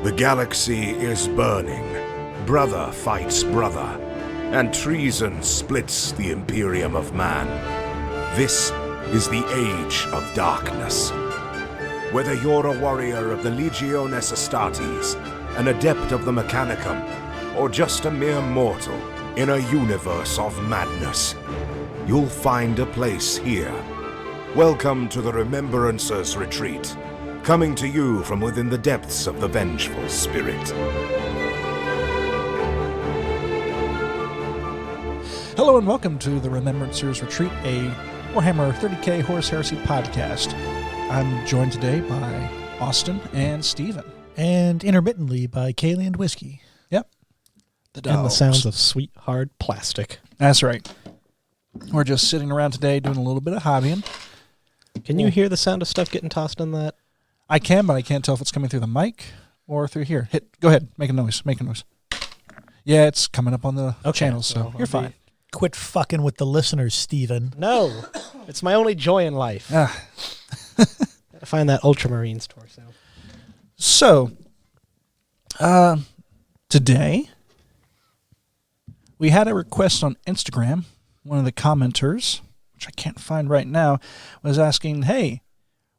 The galaxy is burning. Brother fights brother, and treason splits the Imperium of Man. This is the Age of Darkness. Whether you're a warrior of the Legiones Astartes, an adept of the Mechanicum, or just a mere mortal in a universe of madness, you'll find a place here. Welcome to the Remembrancer's Retreat, coming to you from within the depths of the Vengeful Spirit. Hello and welcome to the Remembrancer's Retreat, a Warhammer 30k Horus Heresy podcast. I'm joined today by Austin and Steven. And intermittently by Kaylee and Whiskey. Yep. The dogs. And the sounds of sweet, hard plastic. That's right. We're just sitting around today doing a little bit of hobbying. Can you hear the sound of stuff getting tossed in that? I can, but I can't tell if it's coming through the mic or through here. Go ahead. Make a noise. Make a noise. Yeah, it's coming up on the channel, so you're fine. Quit fucking with the listeners, Steven. No. It's my only joy in life. Gotta find that Ultramarines torso. So, today, we had a request on Instagram. One of the commenters, which I can't find right now, was asking, hey,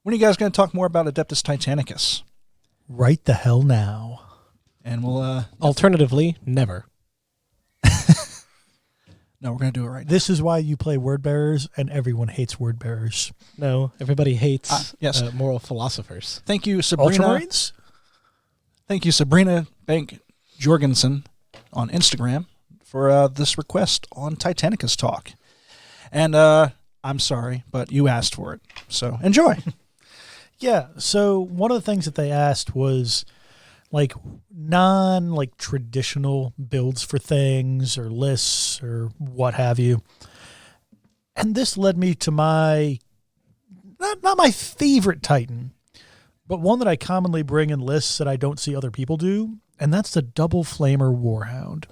when are you guys going to talk more about Adeptus Titanicus? Right the hell now. And we'll... Alternatively, never. No, we're going to do it right now. This is why you play word bearers, and everyone hates word bearers. No, everybody hates yes. Moral philosophers. Thank you, Sabrina. Ultramarines? Thank you, Sabrina Bank Jorgensen on Instagram for this request on Titanicus talk. And I'm sorry, but you asked for it. So enjoy. Yeah, so one of the things that they asked was like traditional builds for things or lists or what have you. And this led me to my, not my favorite Titan, but one that I commonly bring in lists that I don't see other people do, and that's the Double Flamer Warhound.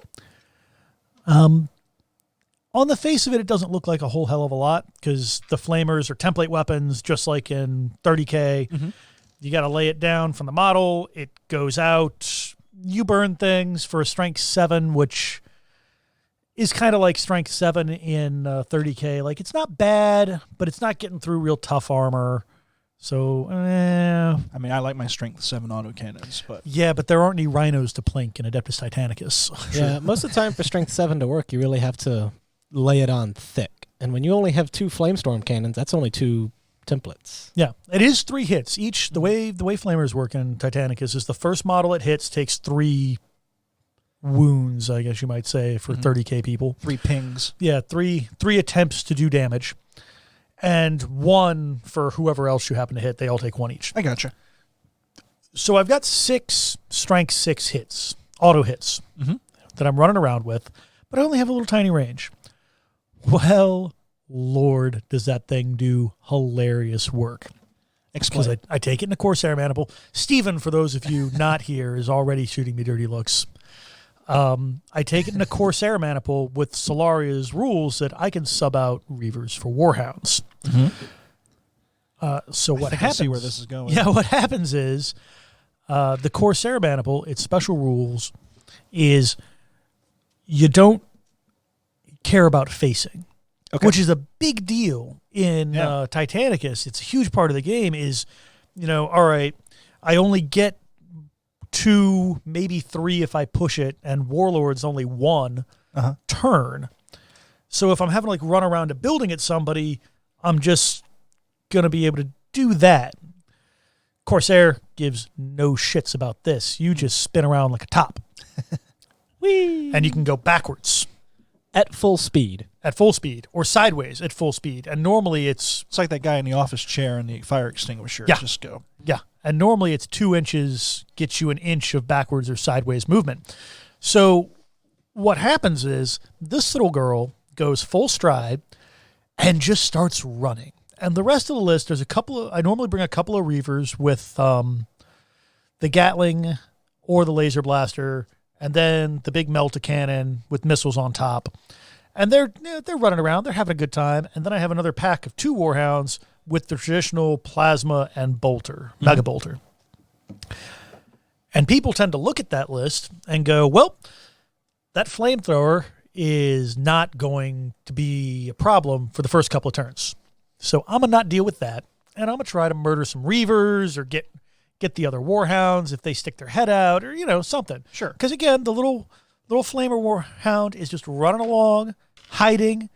On the face of it, it doesn't look like a whole hell of a lot because the flamers are template weapons, just like in 30K. Mm-hmm. You got to lay it down from the model. It goes out. You burn things for a strength 7, which is kind of like strength 7 in 30K. Like, it's not bad, but it's not getting through real tough armor. So, I mean, I like my strength 7 autocannons, but... Yeah, but there aren't any rhinos to plink in Adeptus Titanicus. Yeah, most of the time for strength 7 to work, you really have to lay it on thick. And when you only have 2 Flamestorm cannons, that's only 2 templates. Yeah, it is 3 hits. Each, the way flamers work in Titanicus is the first model it hits takes 3 wounds, I guess you might say, for 30K people. 3 pings. Yeah, three attempts to do damage. And 1 for whoever else you happen to hit. They all take 1 each. I gotcha. So I've got 6 strength 6 hits, auto hits, that I'm running around with, but I only have a little tiny range. Well, Lord, does that thing do hilarious work. Explain. Because I take it in a Corsair Maniple. Steven, for those of you not here, is already shooting me dirty looks. I take it in a Corsair Maniple with Solaria's rules that I can sub out Reavers for Warhounds. So what happens? I see where this is going. Yeah, what happens is the Corsair Maniple, its special rules is you don't care about facing. Okay. Which is a big deal in Titanicus. It's a huge part of the game is, all right, I only get 2, maybe 3 if I push it, and Warlord's only 1 turn. So if I'm having to run around a building at somebody, I'm just going to be able to do that. Corsair gives no shits about this. You just spin around like a top. Whee! And you can go backwards. At full speed. At full speed, or sideways at full speed. And normally it's like that guy in the office chair and the fire extinguisher. Yeah. Just go. Yeah. And normally it's 2 inches, gets you an inch of backwards or sideways movement. So what happens is this little girl goes full stride and just starts running. And the rest of the list, I normally bring a couple of Reavers with the Gatling or the Laser Blaster, and then the big Melta Cannon with missiles on top. And they're running around. They're having a good time. And then I have another pack of 2 Warhounds with the traditional Plasma and Bolter, Mega Bolter. And people tend to look at that list and go, well, that flamethrower is not going to be a problem for the first couple of turns. So I'm going to not deal with that. And I'm going to try to murder some Reavers or get the other Warhounds if they stick their head out or, something. Sure. Because, again, the little Flamer Warhound is just running along, hiding,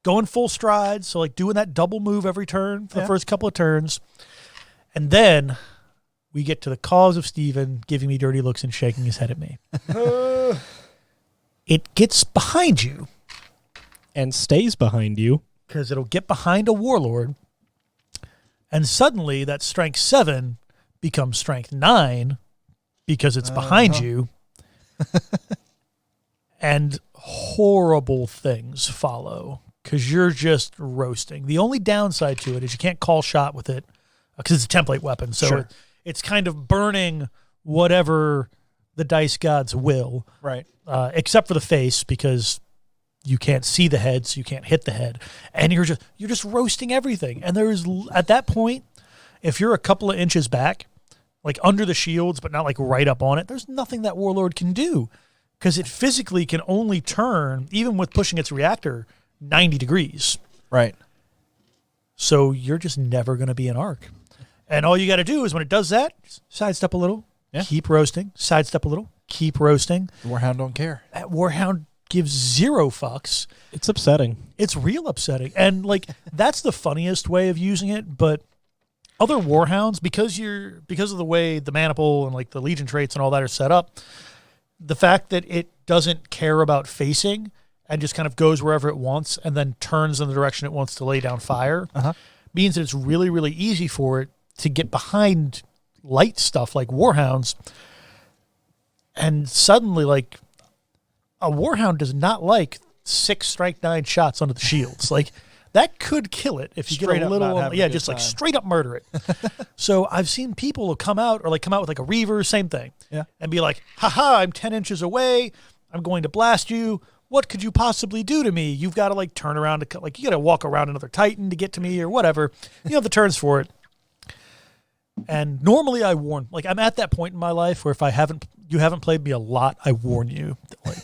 going full stride. So, like, doing that double move every turn for the first couple of turns. And then we get to the cause of Steven giving me dirty looks and shaking his head at me. It gets behind you. And stays behind you. Because it'll get behind a Warlord. And suddenly that strength 7 becomes strength 9 because it's behind you. And horrible things follow because you're just roasting. The only downside to it is you can't call shot with it because it's a template weapon. So it's kind of burning whatever the dice gods will. Right. Except for the face because you can't see the head, so you can't hit the head. And you're just roasting everything. And there's, at that point, if you're a couple of inches back, like under the shields, but not like right up on it, there's nothing that Warlord can do because it physically can only turn, even with pushing its reactor, 90 degrees. Right. So you're just never going to be an arc. And all you got to do is when it does that, sidestep a little, keep roasting, sidestep a little, keep roasting. The Warhound don't care. That Warhound gives 0 fucks. It's upsetting. It's real upsetting. And like that's the funniest way of using it, but other Warhounds, because of the way the Maniple and like the Legion traits and all that are set up, the fact that it doesn't care about facing and just kind of goes wherever it wants and then turns in the direction it wants to lay down fire means that it's really, really easy for it to get behind light stuff like Warhounds. And suddenly, like, a Warhound does not like 6 strike 9 shots onto the shields. Like, that could kill it if you Straight get a up little, not having a good just like time. straight up murder it. So I've seen people come out with like a Reaver, same thing, and be like, haha, I'm 10 inches away. I'm going to blast you. What could you possibly do to me? You've got to like turn around to like, you got to walk around another Titan to get to me or whatever. You have the turns for it. And normally I warn, like I'm at that point in my life where if you haven't played me a lot, I warn you, like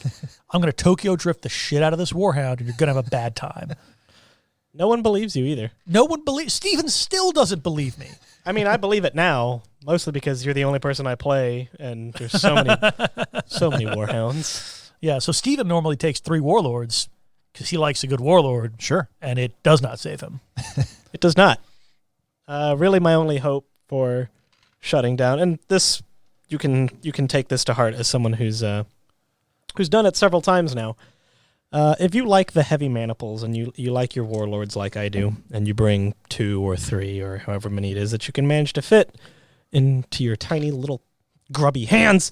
I'm going to Tokyo drift the shit out of this Warhound and you're going to have a bad time. No one believes you either. Steven still doesn't believe me. I mean, I believe it now, mostly because you're the only person I play, and there's so many Warhounds. Yeah, so Steven normally takes 3 Warlords because he likes a good Warlord. Sure. And it does not save him. It does not. Really, my only hope for shutting down, and this you can take this to heart as someone who's done it several times now. If you like the heavy maniples and you like your Warlords like I do, and you bring 2 or 3 or however many it is that you can manage to fit into your tiny little grubby hands,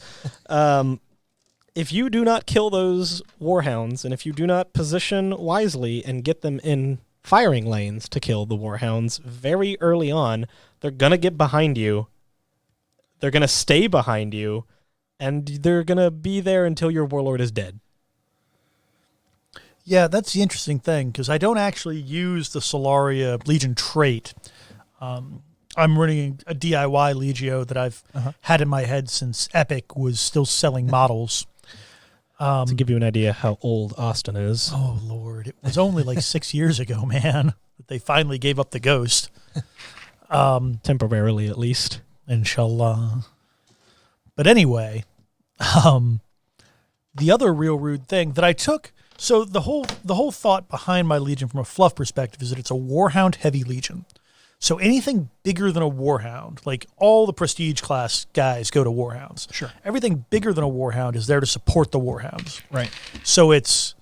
if you do not kill those Warhounds, and if you do not position wisely and get them in firing lanes to kill the Warhounds very early on, they're going to get behind you. They're going to stay behind you, and they're going to be there until your Warlord is dead. Yeah, that's the interesting thing, because I don't actually use the Solaria Legion trait. I'm running a DIY Legio that I've had in my head since Epic was still selling models. To give you an idea how old Austin is. Oh, Lord. It was only like 6 years ago, man, that they finally gave up the ghost. Temporarily, at least. Inshallah. But anyway, the other real rude thing that I took... So the whole thought behind my Legion from a fluff perspective is that it's a Warhound heavy Legion. So anything bigger than a Warhound, like all the prestige class guys go to Warhounds. Sure. Everything bigger than a Warhound is there to support the Warhounds. Right. So it's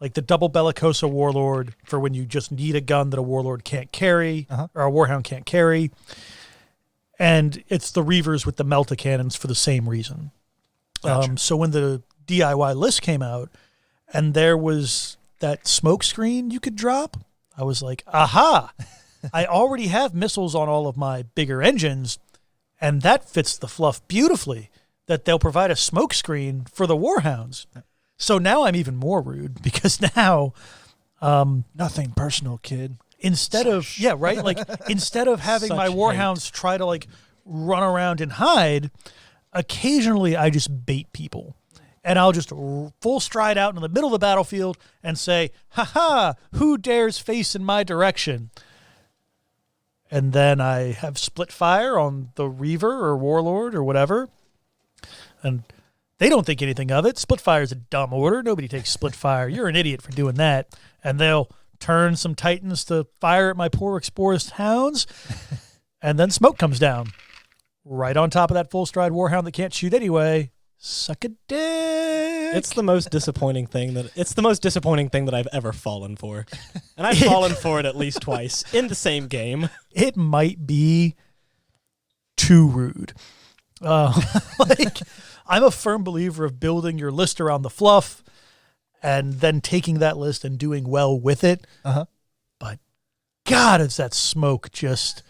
like the double Bellicosa Warlord for when you just need a gun that a Warlord can't carry, or a Warhound can't carry. And it's the Reavers with the Melta cannons for the same reason. Gotcha. So when the DIY list came out, and there was that smoke screen you could drop, I was like, aha, I already have missiles on all of my bigger engines, and that fits the fluff beautifully, that they'll provide a smoke screen for the Warhounds. So now I'm even more rude, because now... Nothing personal, kid. Instead of having Such my Warhounds try to like run around and hide, occasionally I just bait people. And I'll just full stride out in the middle of the battlefield and say, "Ha, who dares face in my direction?" And then I have split fire on the Reaver or Warlord or whatever. And they don't think anything of it. Split fire is a dumb order. Nobody takes split fire. You're an idiot for doing that. And they'll turn some Titans to fire at my poor exposed hounds. And then smoke comes down. Right on top of that full stride Warhound that can't shoot anyway. Suck a dick. It's the most disappointing thing that I've ever fallen for. And I've fallen for it at least twice in the same game. It might be too rude. Like, I'm a firm believer of building your list around the fluff and then taking that list and doing well with it. But God, is that smoke just...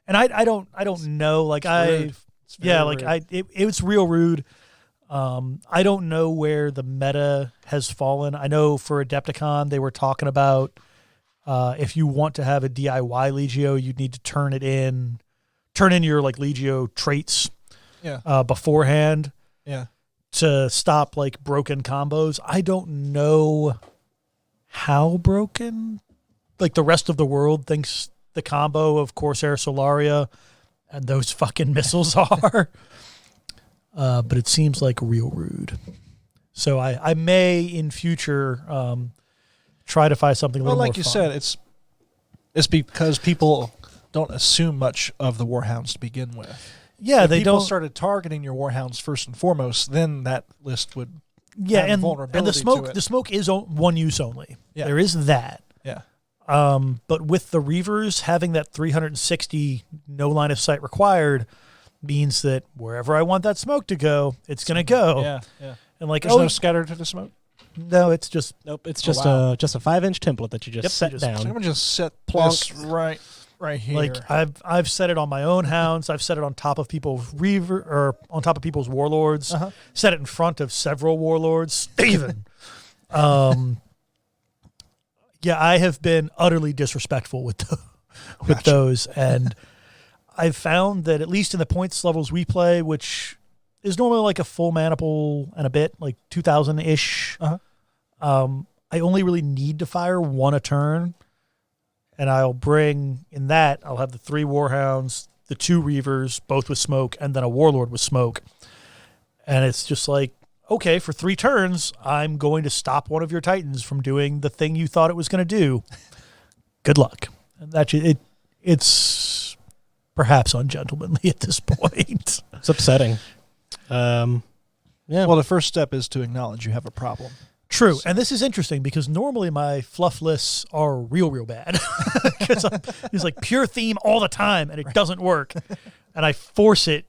And I don't know. Like it was real rude. I don't know where the meta has fallen. I know for Adepticon, they were talking about if you want to have a DIY Legio, you'd need to turn in your like Legio traits beforehand to stop like broken combos. I don't know how broken like the rest of the world thinks the combo of Corsair Solaria and those fucking missiles are. But it seems like real rude. So I may in future try to find something a little more like you fun. said, it's because people don't assume much of the Warhounds to begin with. Yeah, if they people don't started targeting your Warhounds first and foremost, then that list would yeah, have and vulnerability the smoke is one use only. Yeah. There is that. Yeah. But with the Reavers having that 360 no line of sight required means that wherever I want that smoke to go, it's going to go. Yeah. And like, There's no scatter to the smoke? No, it's just Nope, it's just a 5-inch template that you just set So down. I'm gonna just set Plonk. this right here. like I've set it on my own hounds. I've set it on top of people's Reaver or on top of people's warlords. Set it in front of several warlords. Steven. Yeah, I have been utterly disrespectful with those, and I've found that at least in the points levels we play, which is normally like a full maniple and a bit, like 2,000-ish, I only really need to fire one a turn, and I'll have the 3 Warhounds, the 2 Reavers, both with smoke, and then a Warlord with smoke. And it's just like, okay, for 3 turns, I'm going to stop one of your Titans from doing the thing you thought it was going to do. Good luck. And it's perhaps ungentlemanly at this point. It's upsetting. Yeah. Well, the first step is to acknowledge you have a problem. True. And this is interesting because normally my fluff lists are real bad. Because it's like pure theme all the time and it doesn't work. And I force it.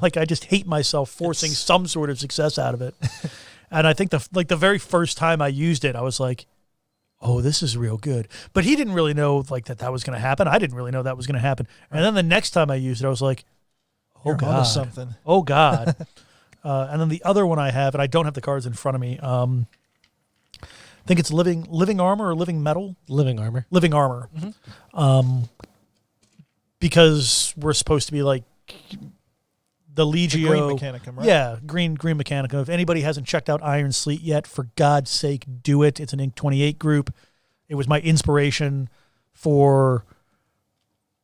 Like I just hate myself forcing some sort of success out of it. And I think the very first time I used it, I was like, oh, this is real good. But he didn't really know like that was going to happen. I didn't really know that was going to happen. And then the next time I used it, I was like, oh, You're God. onto something. Oh, God. And then the other one I have, and I don't have the cards in front of me, I think it's living armor or living metal. Living armor. Living armor. Because we're supposed to be like the Legio. The green Mechanicum, right? Yeah, green Mechanicum. If anybody hasn't checked out Iron Sleet yet, for God's sake, do it. It's an Inc. 28 group. It was my inspiration for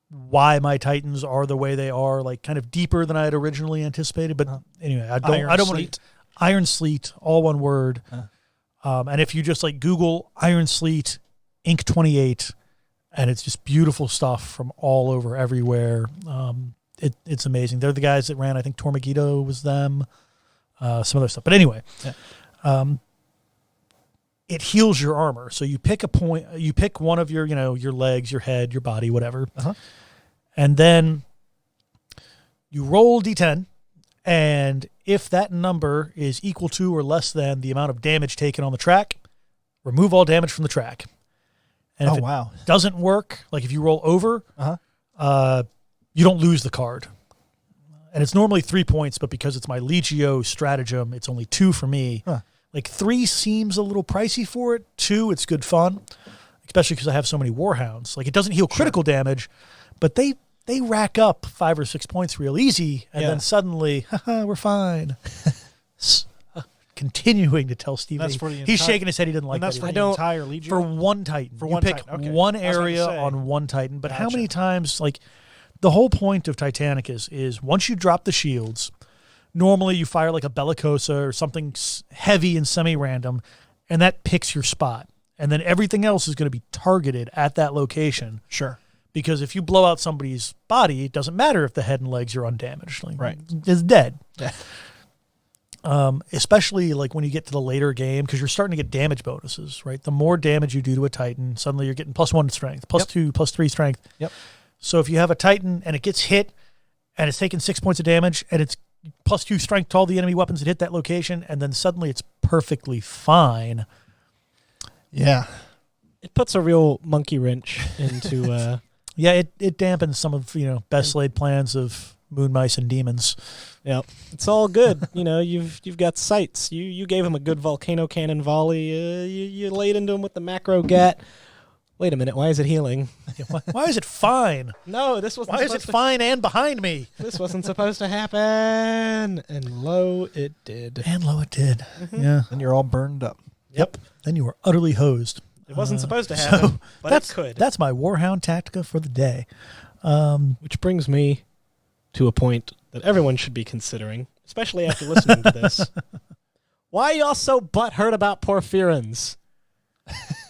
why my Titans are the way they are, like kind of deeper than I had originally anticipated. But anyway, I don't want to. Iron Sleet, all one word. And if you just like Google Iron Sleet Inc. 28, and it's just beautiful stuff from all over everywhere. It's amazing. They're the guys that ran, I think Tormagito was them, some other stuff. But anyway, it heals your armor. So you pick a point, you pick one of your, your legs, your head, your body, whatever. And then you roll D10. And if that number is equal to or less than the amount of damage taken on the track, remove all damage from the track. And if it doesn't work, like if you roll over, you don't lose the card. And it's normally 3 points, but because it's my Legio stratagem, it's only 2 for me. Like 3 seems a little pricey for it. 2, it's good fun, especially because I have so many Warhounds. Like it doesn't heal critical damage, but they they rack up 5 or 6 points real easy, and then suddenly, haha, we're fine. Continuing to tell Steve, That's for the he's shaking his head. He didn't like And that's that. for either. the entire Legion? For one Titan. For You one pick Titan, okay. one I was about to area say. on one Titan. But how Gotcha. many times, like, the whole point of Titanicus is once you drop the shields, normally you fire like a Bellicosa or something heavy and semi-random, and that picks your spot. And then everything else is going to be targeted at that location. Sure. Because if you blow out somebody's body, it doesn't matter if the head and legs are undamaged. Like, Right. It's dead. Yeah. Especially like when you get to the later game, because you're starting to get damage bonuses, right? The more damage you do to a Titan, suddenly you're getting +1 strength, +2, +3 strength. Yep. So if you have a Titan and it gets hit and it's taking 6 points of damage and it's +2 strength to all the enemy weapons that hit that location, and then suddenly it's perfectly fine. Yeah. It puts a real monkey wrench into. Yeah, it dampens some of best laid plans of moon mice and demons. Yeah, it's all good. You've got sights. You gave him a good volcano cannon volley. You laid into him with the macro gat. Wait a minute, why is it healing? Why is it fine? No, this wasn't. Why is it fine and behind me? This wasn't supposed to happen. And lo, it did. And lo, it did. Yeah. And you're all burned up. Yep. Then you were utterly hosed. It wasn't supposed to happen, but it could. That's my Warhound Tactica for the day. Which brings me to a point that everyone should be considering, especially after listening to this. Why y'all so butthurt about Porphyrins?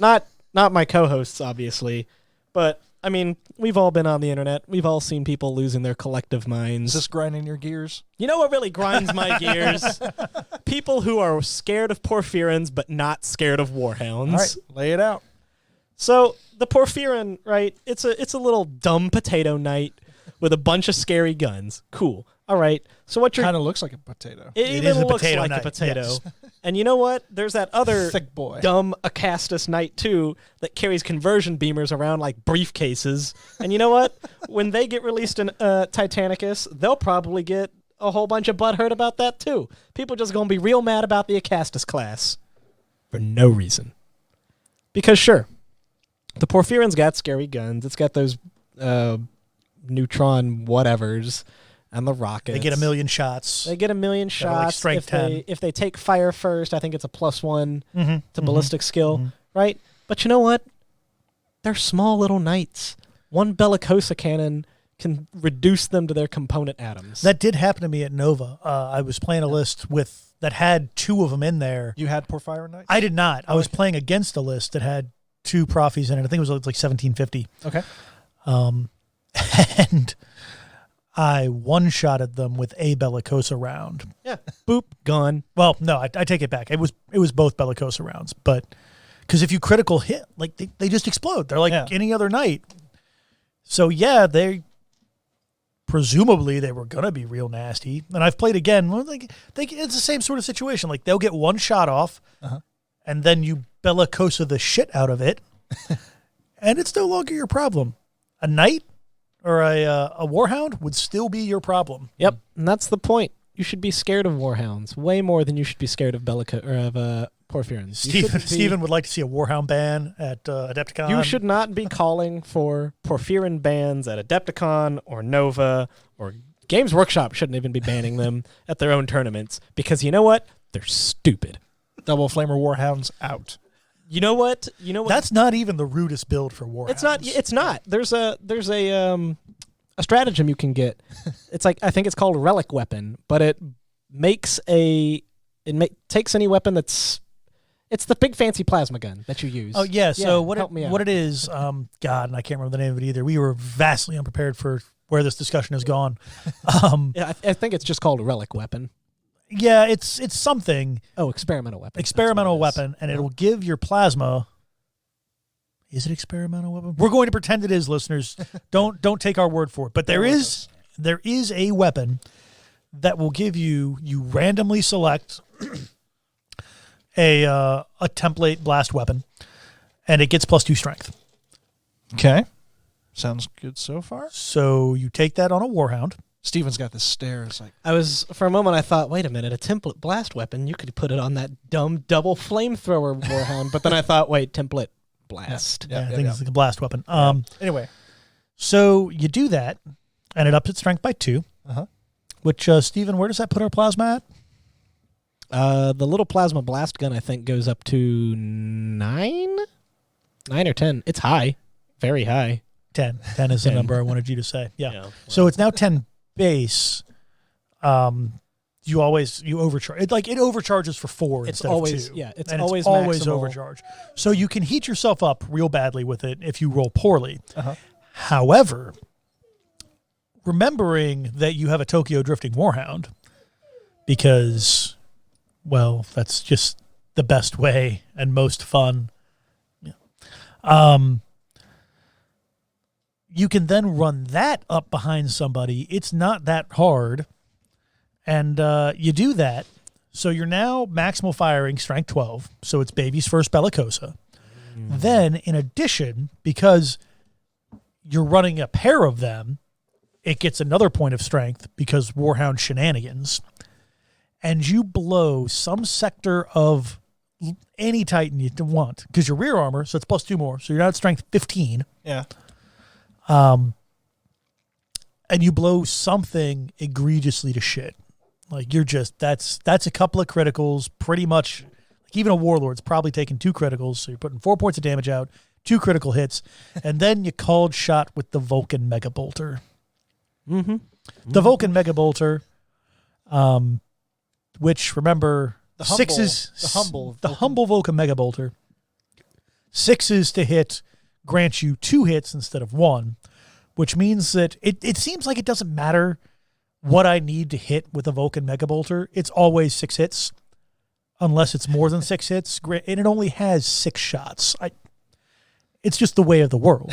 Not my co-hosts, obviously, but I mean, we've all been on the internet. We've all seen people losing their collective minds. Is this grinding your gears? You know what really grinds my gears? People who are scared of Porphyrins but not scared of Warhounds. All right, lay it out. So the Porphyrin, right? It's a little dumb potato knight with a bunch of scary guns. Cool. All right. So what you're Kind of looks like a potato. it It even is a looks potato like a knight, potato. yes. And you know what? There's that other Thick boy. dumb Acastus knight too that carries conversion beamers around like briefcases. And you know what? When they get released in Titanicus, they'll probably get a whole bunch of butthurt about that too. People just gonna be real mad about the Acastus class for no reason. Because sure, the Porphyrin's got scary guns. It's got those neutron whatevers and the rockets. They get 1 million shots. They get 1 million They're like shots. strength 10. If they take fire first, I think it's a +1 to Mhm. ballistic skill, right? But you know what? They're small little knights. One Bellicosa cannon can reduce them to their component atoms. That did happen to me at Nova. I was playing a list that had 2 of them in there. You had Porphyrin Knight? I did not. I was playing against a list that had 2 Prophies in it. I think it was like 1750. Okay. And I one-shotted them with a Bellicosa round. yeah, boop, gone. Well, no, I take it back. It was both Bellicosa rounds, but because if you critical hit, like they just explode. They're like any other knight. So yeah, presumably they were gonna be real nasty. And I've played again. Well, it's the same sort of situation. Like they'll get one shot off, and then you Bellicosa the shit out of it, and it's no longer your problem. A knight or a warhound would still be your problem. Yep, and that's the point. You should be scared of warhounds way more than you should be scared of Porphyrins. Steven would like to see a warhound ban at Adepticon. You should not be calling for Porphyrin bans at Adepticon or Nova, or Games Workshop shouldn't even be banning them at their own tournaments, because you know what? They're stupid. Double Flamer Warhounds out. You know what? That's not even the rudest build for warhounds. It's not. There's a stratagem you can get. It's like, I think it's called Relic Weapon, but it takes any weapon it's the big fancy plasma gun that you use. Oh yeah. So help me out. what it is? God, and I can't remember the name of it either. We were vastly unprepared for where this discussion has gone. Yeah, I think it's just called a Relic Weapon. Yeah, it's something. Oh, experimental weapon. Experimental weapon, and it'll give your plasma. Is it experimental weapon? We're going to pretend it is, listeners. Don't take our word for it. But there is a weapon that will give you randomly select a template blast weapon, and it gets +2 strength. Okay. Sounds good so far. So you take that on a warhound. Steven's got the stares like, For a moment I thought, wait a minute, a template blast weapon, you could put it on that dumb double flamethrower warhound. But then I thought, wait, template blast. I think it's like a blast weapon. anyway. So you do that, and it ups its strength by 2. Uh-huh. Which, Steven, where does that put our plasma at? The little plasma blast gun, I think, goes up to 9? 9 or 10. It's high. Very high. 10. 10 is the 10. number I wanted you to say. Yeah. Yeah, well. So it's now 10 base. You overcharge. It overcharges for 4 It's instead always of 2. yeah. It's And always always maximal. overcharged. So you can heat yourself up real badly with it if you roll poorly. Uh-huh. However, remembering that you have a Tokyo Drifting Warhound, because, well, that's just the best way and most fun. Yeah. You can then run that up behind somebody. It's not that hard. And you do that. So you're now maximal firing, strength 12. So it's baby's first Bellicosa. Then, in addition, because you're running a pair of them, it gets another point of strength because Warhound shenanigans. And you blow some sector of any Titan you want because you're rear armor, so it's plus 2 more. So you're now at strength 15. Yeah. And you blow something egregiously to shit. Like you're just that's a couple of criticals, pretty much. Like even a warlord's probably taking 2 criticals, so you're putting 4 points of damage out, 2 critical hits, and then you called shot with the Vulcan Mega Bolter. Mm-hmm. The Vulcan Mega Bolter, which remember The humble Vulcan Mega Bolter. 6s to hit grants you 2 hits instead of 1, which means that it seems like it doesn't matter what I need to hit with a Vulcan Mega Bolter. It's always 6 hits, unless it's more than 6 hits, and it only has 6 shots. It's just the way of the world.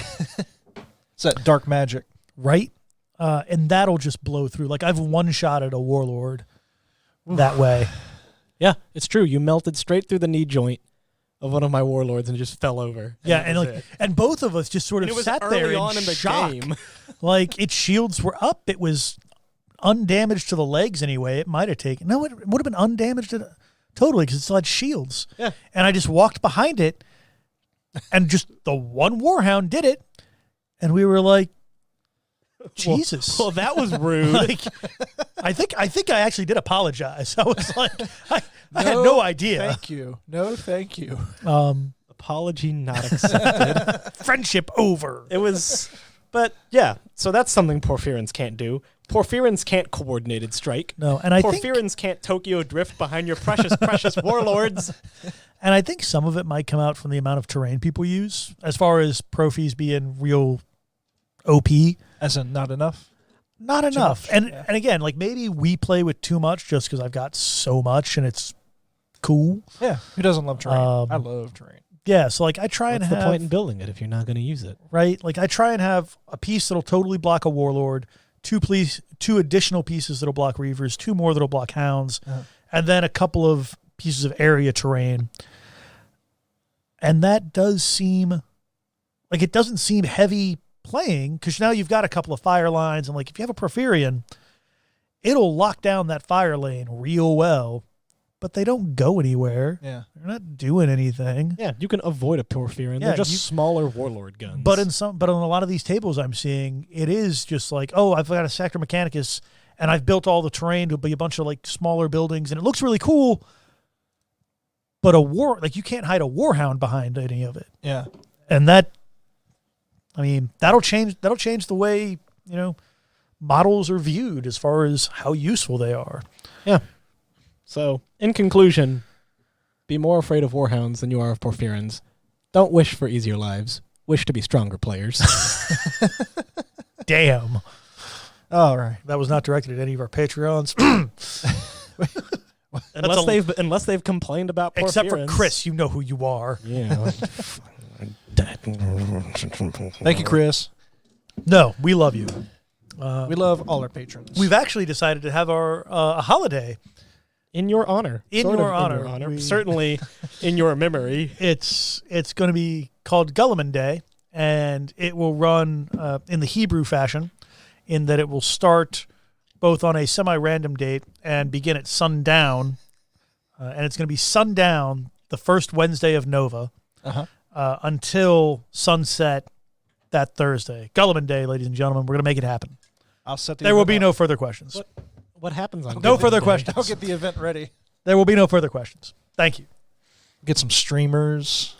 It's that dark magic. Right? And that'll just blow through. Like I've one-shotted a warlord that way. Yeah, it's true. You melted straight through the knee joint of one of my warlords and just fell over. Yeah, that and was like, it. and both of us just sort And of it was sat early there on in in the shock. game. Like its shields were up. It was undamaged to the legs anyway. It might have taken. No, it would have been undamaged totally because it still had shields. Yeah. And I just walked behind it, and just the one Warhound did it, and we were like, Jesus. Well, that was rude. Like, I think I actually did apologize. I was like, I had no idea. Thank you. No, thank you. Apology not accepted. Friendship over. It was, but yeah. So that's something Porphyrins can't do. Porphyrins can't coordinated strike. No, and I think Porphyrins can't Tokyo drift behind your precious warlords. And I think some of it might come out from the amount of terrain people use, as far as Prophies being real OP. As in not enough? Not enough. much, And yeah. and again, like maybe we play with too much just because I've got so much and it's cool. Yeah. Who doesn't love terrain? Um, I love terrain. Yeah, so like I try What's and the have point in building it if you're not going to use it? right? Like I try and have a piece that'll totally block a warlord, 2 additional pieces that'll block reavers, 2 more that'll block hounds, Uh-huh. and then a couple of pieces of area terrain. And that does seem like it doesn't seem heavy playing because now you've got a couple of fire lines, and like if you have a Porphyrian, it'll lock down that fire lane real well, but they don't go anywhere. Yeah. They're not doing anything. Yeah, you can avoid a Porphyrian. Yeah, They're just you- smaller warlord guns. But on a lot of these tables I'm seeing, it is just like, oh, I've got a Sector Mechanicus and I've built all the terrain to be a bunch of like smaller buildings and it looks really cool. But you can't hide a Warhound behind any of it. Yeah. And that'll change the way, models are viewed as far as how useful they are. yeah. So, in conclusion, be more afraid of warhounds than you are of Porphyrins. Don't wish for easier lives. Wish to be stronger players. Damn. All right. That was not directed at any of our Patreons. unless they've complained about Porphyrins. Except for Chris, you know who you are. Yeah. Thank you, Chris. No, we love you. We love all our patrons. We've actually decided to have our a holiday. In your honor. In Sort your of honor. We- Certainly in your memory. It's going to be called Gulliman Day, and it will run in the Hebrew fashion, in that it will start both on a semi-random date and begin at sundown, and it's going to be sundown the first Wednesday of Nova Uh-huh. Until sunset that Thursday. Gulliman Day, ladies and gentlemen. We're going to make it happen. I'll set the There will event be up. no further questions. What happens on No Good further Day? questions. I'll get the event ready. There will be no further questions. Thank you. Get some streamers,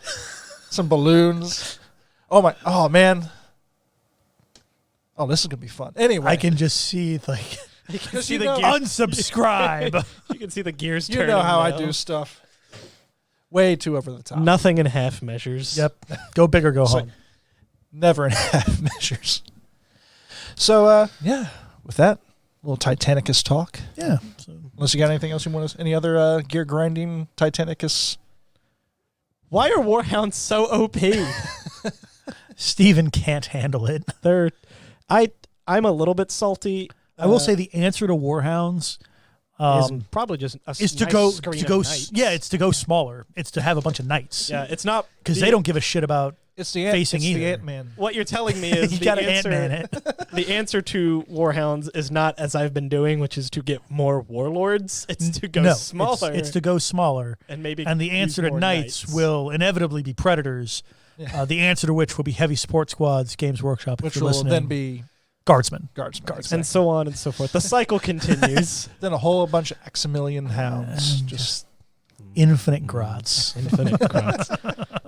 some balloons. Oh man. Oh, this is gonna be fun. Anyway, I can just see like You can see you the know- gears. unsubscribe. You can see the gears you turning. know how I now. do stuff. Way too over the top. Nothing in half measures. Yep. Go big or go So- home. Never in half measures. So yeah, with that little Titanicus talk. Yeah. Unless you got anything else you want to, any other gear grinding Titanicus? Why are warhounds so OP? Steven can't handle it. I'm a little bit salty. I will say the answer to Warhounds Is probably just a is to nice go screen to of go. knights. Yeah, it's to go smaller. It's to have a bunch of knights. Yeah, it's not because they don't give a shit about. It's the Facing it's the either. Ant-Man. What you're telling me is you the got to answer. Ant-Man it. The answer to warhounds is not as I've been doing, which is to get more warlords. It's to go No, smaller. It's to go smaller. and maybe. And the use answer to more knights will inevitably be predators. Yeah. The answer to which will be heavy support squads, Games Workshop, if Which you're will listening. then be guardsmen. guardsmen. and so on and so forth. The cycle continues. Then a whole bunch of Aximilian hounds. And Just Infinite grots. Infinite grots.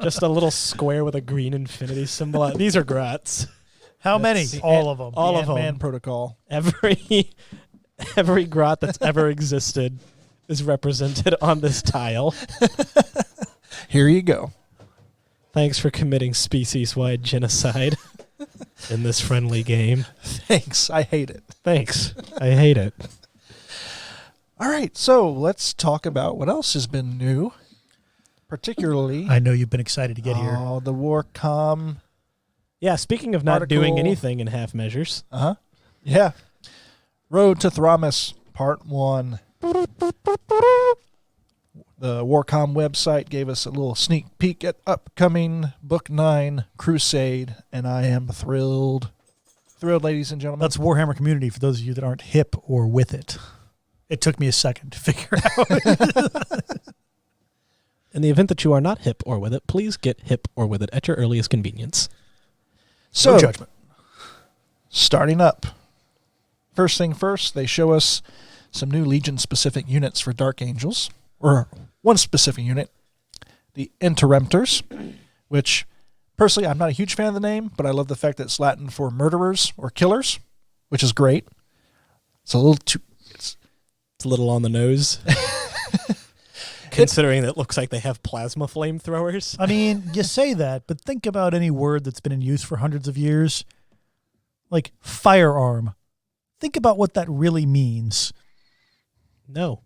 Just a little square with a green infinity symbol. These are grots. How many? the All of them. all of Ant-Man them. protocol. Every grot that's ever existed is represented on this tile. Here you go. Thanks for committing species-wide genocide in this friendly game. Thanks. I hate it. Thanks. I hate it. All right, so let's talk about what else has been new. Particularly, I know you've been excited to get here. oh, the Warcom. Yeah, speaking of not doing Article- anything in half measures. Yeah. Road to Thramas, Part 1. The Warcom website gave us a little sneak peek at upcoming Book 9 Crusade, and I am thrilled. Thrilled, ladies and gentlemen. That's Warhammer Community for those of you that aren't hip or with it. It took me a second to figure out. In the event that you are not hip or with it, please get hip or with it at your earliest convenience. So, No judgment. starting up. First thing first, they show us some new Legion-specific units for Dark Angels, or one specific unit, the Interemptors, which, personally, I'm not a huge fan of the name, but I love the fact that it's Latin for murderers or killers, which is great. It's a little too... It's a little on the nose. Considering that it looks like they have plasma flamethrowers. I mean, you say that, but think about any word that's been in use for hundreds of years. Like firearm. Think about what that really means. No.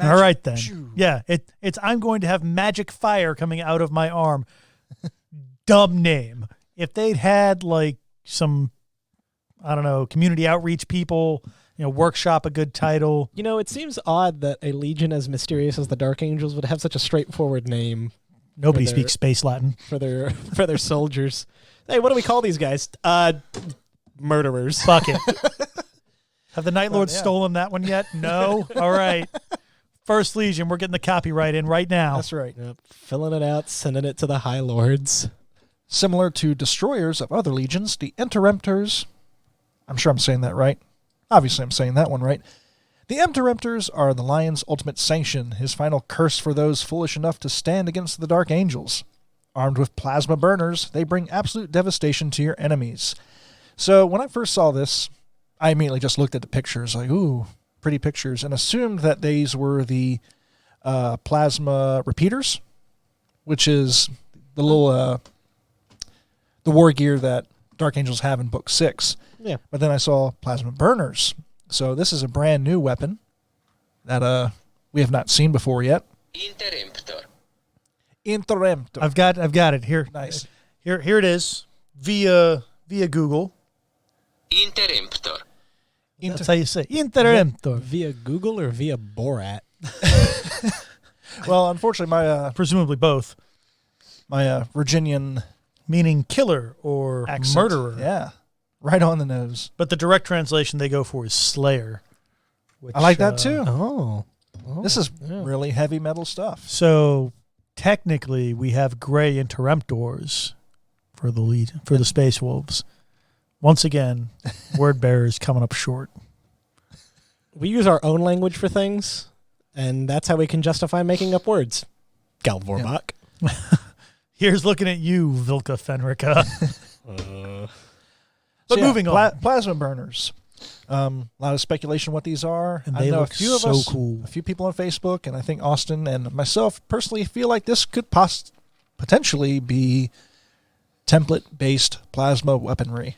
All right, then. Phew. Yeah, it's I'm going to have magic fire coming out of my arm. Dumb name. If they'd had like some, I don't know, community outreach people, workshop a good title. You know, it seems odd that a legion as mysterious as the Dark Angels would have such a straightforward name Nobody For their- speaks space Latin. for their soldiers. Hey, what do we call these guys? Murderers. Fuck it. Have the Night Lords yeah. stolen that one yet? No? All right. First Legion, we're getting the copyright in right now. That's right. Yep. Filling it out, sending it to the High Lords. Similar to destroyers of other legions, the Interemptors, I'm sure I'm saying that right. Obviously, I'm saying that one right. The Interemptors are the Lion's ultimate sanction, his final curse for those foolish enough to stand against the Dark Angels. Armed with plasma burners, they bring absolute devastation to your enemies. So when I first saw this, I immediately just looked at the pictures, like, ooh, pretty pictures, and assumed that these were the plasma repeaters, which is the little the war gear that Dark Angels have in Book 6. Yeah. But then I saw plasma burners. So this is a brand new weapon that we have not seen before yet. Interemptor. I've got it here. Nice. Here it is via Google. Interemptor. That's how you say Interemptor. Via Google or via Borat? Well, unfortunately, my Presumably both, Virginian meaning killer or accent, murderer. yeah, right on the nose. But the direct translation they go for is Slayer. Which, I like that too. Oh. This is yeah. really heavy metal stuff. So technically, we have gray Interemptors for the Space Wolves, Once again, word bearers coming up short. We use our own language for things, and that's how we can justify making up words. Galvorbach. Here's looking at you, Vilka Fenrica. But So, moving on. Plasma burners. A lot of speculation what these are. And I they know look a few of so us, cool. a few people on Facebook, and I think Austin and myself personally feel like this could potentially be template-based plasma weaponry.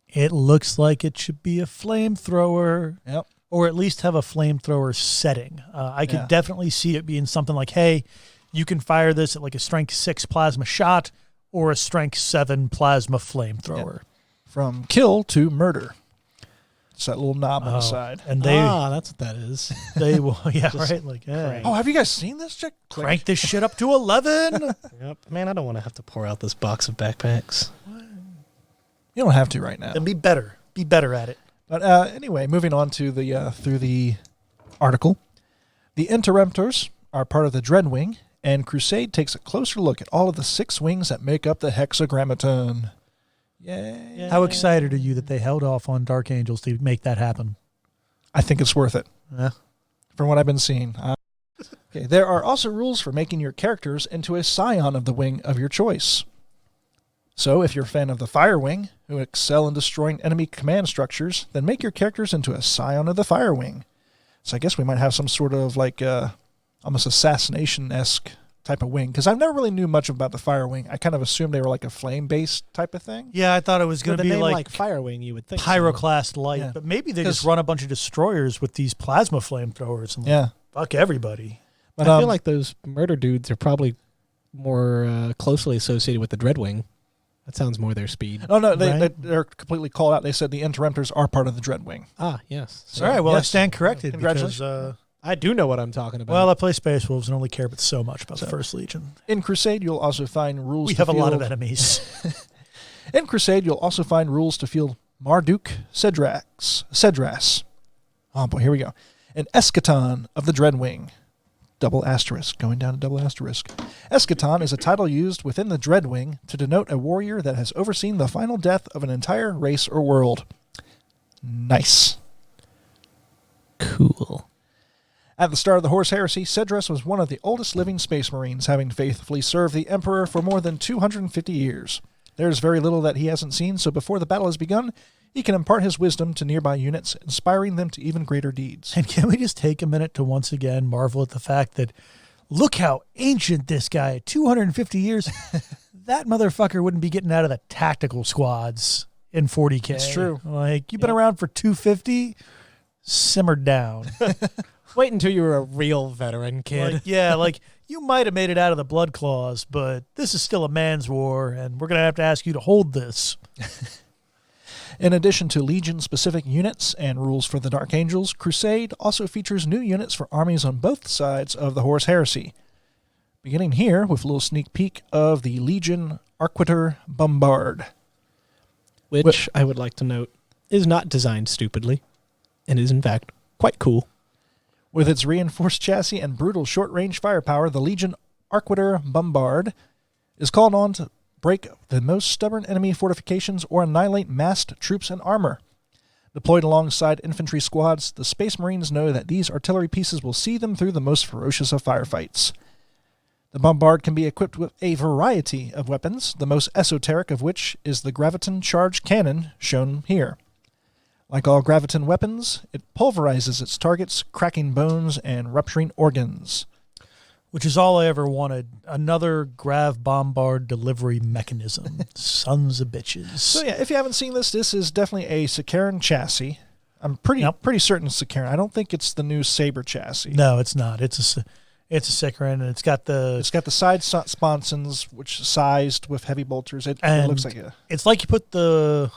It looks like it should be a flamethrower. Yep. Or at least have a flamethrower setting. I could definitely see it being something like, hey, you can fire this at like a strength 6 plasma shot or a strength 7 plasma flamethrower. From kill to murder. It's that little knob on the side. And that's what that is. they will, right? Like, yeah. Oh, have you guys seen this? Check. Crank this shit up to 11. Yep. Man, I don't want to have to pour out this box of backpacks. You don't have to right now. Then be better. Be better at it. But anyway, moving on to the through the article. The Interruptors are part of the Dreadwing, and Crusade takes a closer look at all of the 6 wings that make up the Hexagrammaton. Yay. How excited are you that they held off on Dark Angels to make that happen? I think it's worth it. Yeah. From what I've been seeing. Okay, there are also rules for making your characters into a scion of the wing of your choice. So if you're a fan of the Fire Wing, who excel in destroying enemy command structures, then make your characters into a scion of the Fire Wing. So I guess we might have some sort of like almost assassination-esque type of wing, because I never really knew much about the Fire Wing. I kind of assumed they were like a flame-based type of thing. Yeah, I thought it was going to be like Firewing, you would think. Pyroclast light, Yeah. but maybe they just run a bunch of destroyers with these plasma flamethrowers and Yeah. fuck everybody. But, I feel like those murder dudes are probably more closely associated with the Dreadwing. That sounds more their speed. Oh, no, Right. they're completely called out. They said the Interruptors are part of the Dreadwing. Ah, yes. All right, well, I yes. stand corrected Congratulations. because, I do know what I'm talking about. well, I play Space Wolves and only care but so much about the First Legion. In Crusade, you'll also find rules We to have a lot of field- enemies. In Crusade, you'll also find rules to field Marduk Cedras. Oh boy, here we go. An Eschaton of the Dreadwing. Double asterisk, going down to double asterisk. Eschaton is a title used within the Dreadwing to denote a warrior that has overseen the final death of an entire race or world. Nice. cool. At the start of the Horse Heresy, Cedras was one of the oldest living Space Marines, having faithfully served the Emperor for more than 250 years. There is very little that he hasn't seen, so before the battle has begun, he can impart his wisdom to nearby units, inspiring them to even greater deeds. And can we just take a minute to once again marvel at the fact that look how ancient this guy, 250 years, that motherfucker wouldn't be getting out of the tactical squads in 40K. It's true. Like, you've been around for 250, simmered down. Wait until you were a real veteran, kid. Like, yeah, like, you might have made it out of the blood claws, but this is still a man's war, and we're going to have to ask you to hold this. In addition to Legion-specific units and rules for the Dark Angels, Crusade also features new units for armies on both sides of the Horus Heresy. Beginning here with a little sneak peek of the Legion Arquiter Bombard. Which I would like to note is not designed stupidly and is in fact quite cool. With its reinforced chassis and brutal short-range firepower, the Legion Arquiter Bombard is called on to break the most stubborn enemy fortifications or annihilate massed troops and armor. Deployed alongside infantry squads, the Space Marines know that these artillery pieces will see them through the most ferocious of firefights. The Bombard can be equipped with a variety of weapons, the most esoteric of which is the Graviton Charge Cannon, shown here. Like all Graviton weapons, it pulverizes its targets, cracking bones and rupturing organs. Which is all I ever wanted. Another Grav Bombard delivery mechanism. Sons of bitches. So yeah, if you haven't seen this, this is definitely a Sakaran chassis. I'm pretty certain it's Sakaran. I don't think it's the new Saber chassis. No, it's not. It's a Sikaran, and it's got the side sponsons, which is sized with heavy bolters. It looks like a... It's like you put the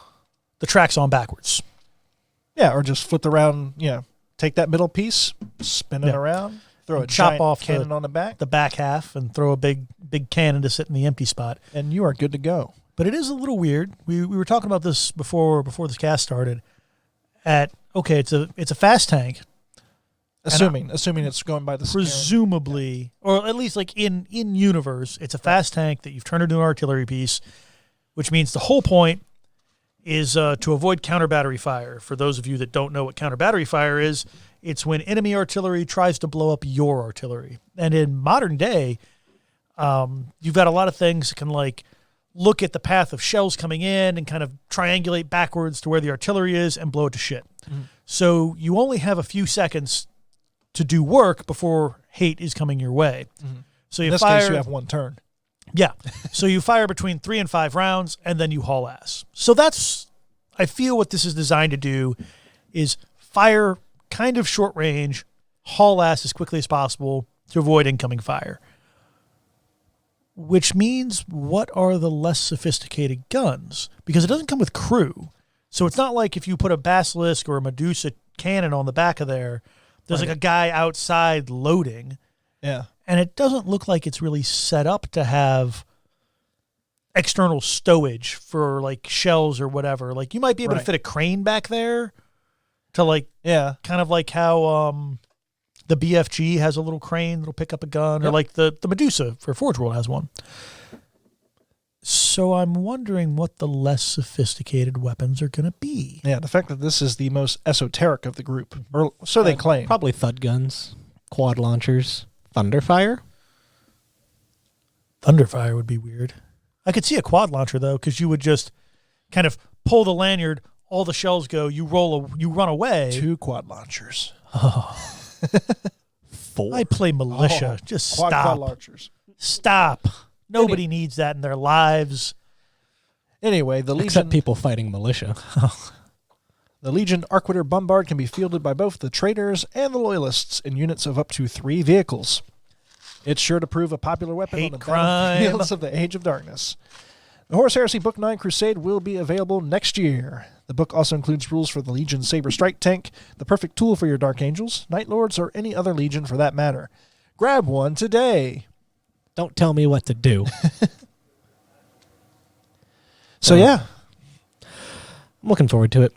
tracks on backwards. Yeah, or just flip around, take that middle piece, spin it around, throw a chop giant off cannon on the back. The back half, and throw a big cannon to sit in the empty spot. And you are good to go. But it is a little weird. We were talking about this before this cast started. It's a fast tank. Assuming it's going by the presumably, or at least like in universe, it's a fast tank that you've turned into an artillery piece, which means the whole point is to avoid counter battery fire. For those of you that don't know what counter battery fire is, it's when enemy artillery tries to blow up your artillery. And in modern day, you've got a lot of things that can like look at the path of shells coming in and kind of triangulate backwards to where the artillery is and blow it to shit. Mm-hmm. So you only have a few seconds to do work before hate is coming your way. Mm-hmm. So you in this case, you have one turn. Yeah. So you fire between 3 and 5 rounds, and then you haul ass. So that's, I feel what this is designed to do is fire kind of short range, haul ass as quickly as possible to avoid incoming fire. Which means, what are the less sophisticated guns? Because it doesn't come with crew. So it's not like if you put a Basilisk or a Medusa cannon on the back of there's like a guy outside loading. Yeah. And it doesn't look like it's really set up to have external stowage for like shells or whatever. Like you might be able to fit a crane back there to like, kind of like how the BFG has a little crane that'll pick up a gun, or like the Medusa for Forge World has one. So I'm wondering what the less sophisticated weapons are going to be. Yeah, the fact that this is the most esoteric of the group, or so they claim. Probably thud guns, quad launchers, Thunderfire. Thunderfire would be weird. I could see a quad launcher though, because you would just kind of pull the lanyard, all the shells go, you run away. 2 quad launchers. Oh. 4. I play militia. Just quad stop. launchers. Stop. Nobody needs that in their lives. Anyway, the Legion... Except people fighting militia. The Legion Arquitter Bombard can be fielded by both the traitors and the loyalists in units of up to 3 vehicles. It's sure to prove a popular weapon on the battlefields of the Age of Darkness. The Horus Heresy Book 9 Crusade will be available next year. The book also includes rules for the Legion Saber Strike Tank, the perfect tool for your Dark Angels, Night Lords, or any other Legion for that matter. Grab one today. Don't tell me what to do. So yeah. I'm looking forward to it.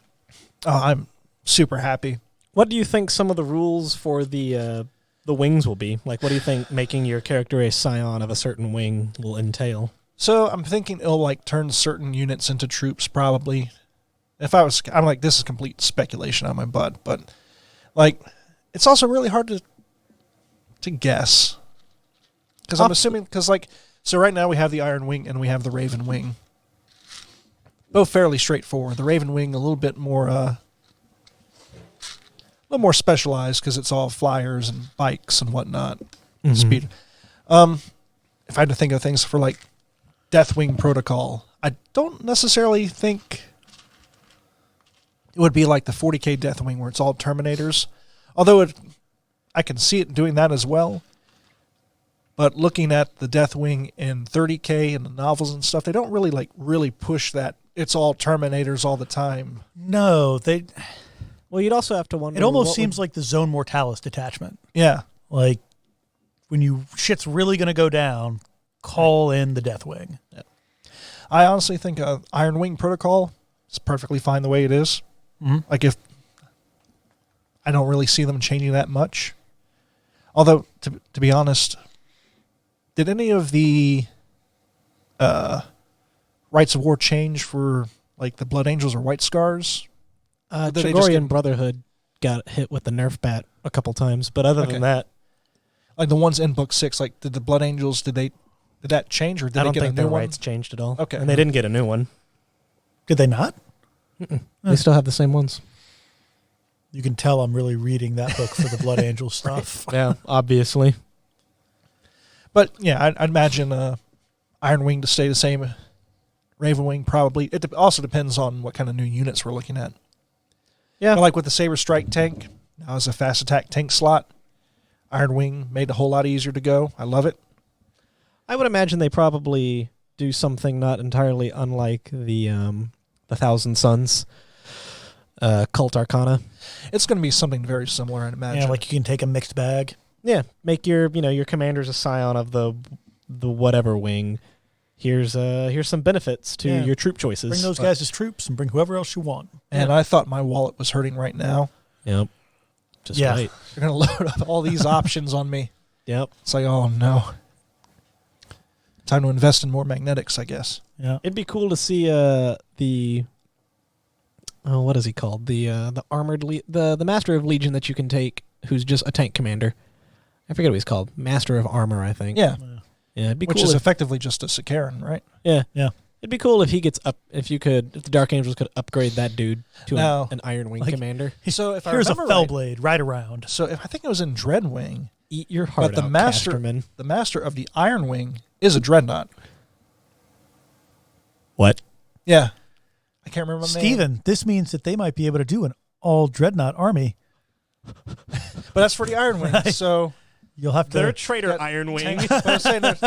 Oh, I'm super happy. What do you think some of the rules for the wings will be? Like, what do you think making your character a scion of a certain wing will entail? So I'm thinking it'll like turn certain units into troops probably. I'm like, this is complete speculation on my butt, but like, it's also really hard to guess. Because I'm assuming, so right now we have the Iron Wing and we have the Raven Wing. Both fairly straightforward. The Raven Wing a little bit more specialized because it's all flyers and bikes and whatnot. Mm-hmm. Speed. If I had to think of things for like Deathwing Protocol, I don't necessarily think it would be like the 40k Deathwing where it's all Terminators. Although I can see it doing that as well. But looking at the Deathwing in 30k and the novels and stuff, they don't really push that. It's all Terminators all the time. No, Well, you'd also have to wonder. It almost seems like the Zone Mortalis detachment. Yeah. Like, when shit's really going to go down, call in the Deathwing. Yeah. I honestly think Iron Wing Protocol is perfectly fine the way it is. Mm-hmm. Like, if I don't really see them changing that much. Although, to be honest, did any of the Rites of War change for like the Blood Angels or White Scars? Chagorian Brotherhood got hit with the Nerf bat a couple times, but other than that, like the ones in Book 6, like did the Blood Angels did that change, or did I they don't get think a their new one? rights changed at all. Okay, and they didn't get a new one. Did they not? They still have the same ones. You can tell I'm really reading that book for the Blood Angel stuff. Yeah, obviously. But yeah, I'd imagine Iron Wing to stay the same. Raven Wing probably. It also depends on what kind of new units we're looking at. Yeah, but like with the Saber Strike Tank, now as a fast attack tank slot, Iron Wing made it a whole lot easier to go. I love it. I would imagine they probably do something not entirely unlike the Thousand Suns Cult Arcana. It's going to be something very similar, I'd imagine. Yeah, like you can take a mixed bag. Yeah, make your commanders a scion of the whatever wing. Here's some benefits to your troop choices. Bring those guys as troops and bring whoever else you want. And I thought my wallet was hurting right now. Yep. Just right. You're going to load up all these options on me. Yep. It's like, oh no. Time to invest in more magnetics, I guess. Yeah. It'd be cool to see the what is he called? The armored the master of legion that you can take, who's just a tank commander. I forget what he's called. Master of armor, I think. Yeah. Yeah, it'd be Which cool. is effectively just a Sikaran, right? Yeah. Yeah. It'd be cool if he gets up. If the Dark Angels could upgrade that dude to No. an Iron Wing Like- commander. So if Here's I a remember right, Fellblade right around. so if I think it was in Dreadwing, Eat your heart the out, master- Casterman. the master of the Iron Wing is a dreadnought. What? Yeah. I can't remember the name. Steven, this means that they might be able to do an all dreadnought army. But that's for the Iron Wing. So You'll have They're to traitor Yeah, Iron Wing. tanks, but I'm saying there's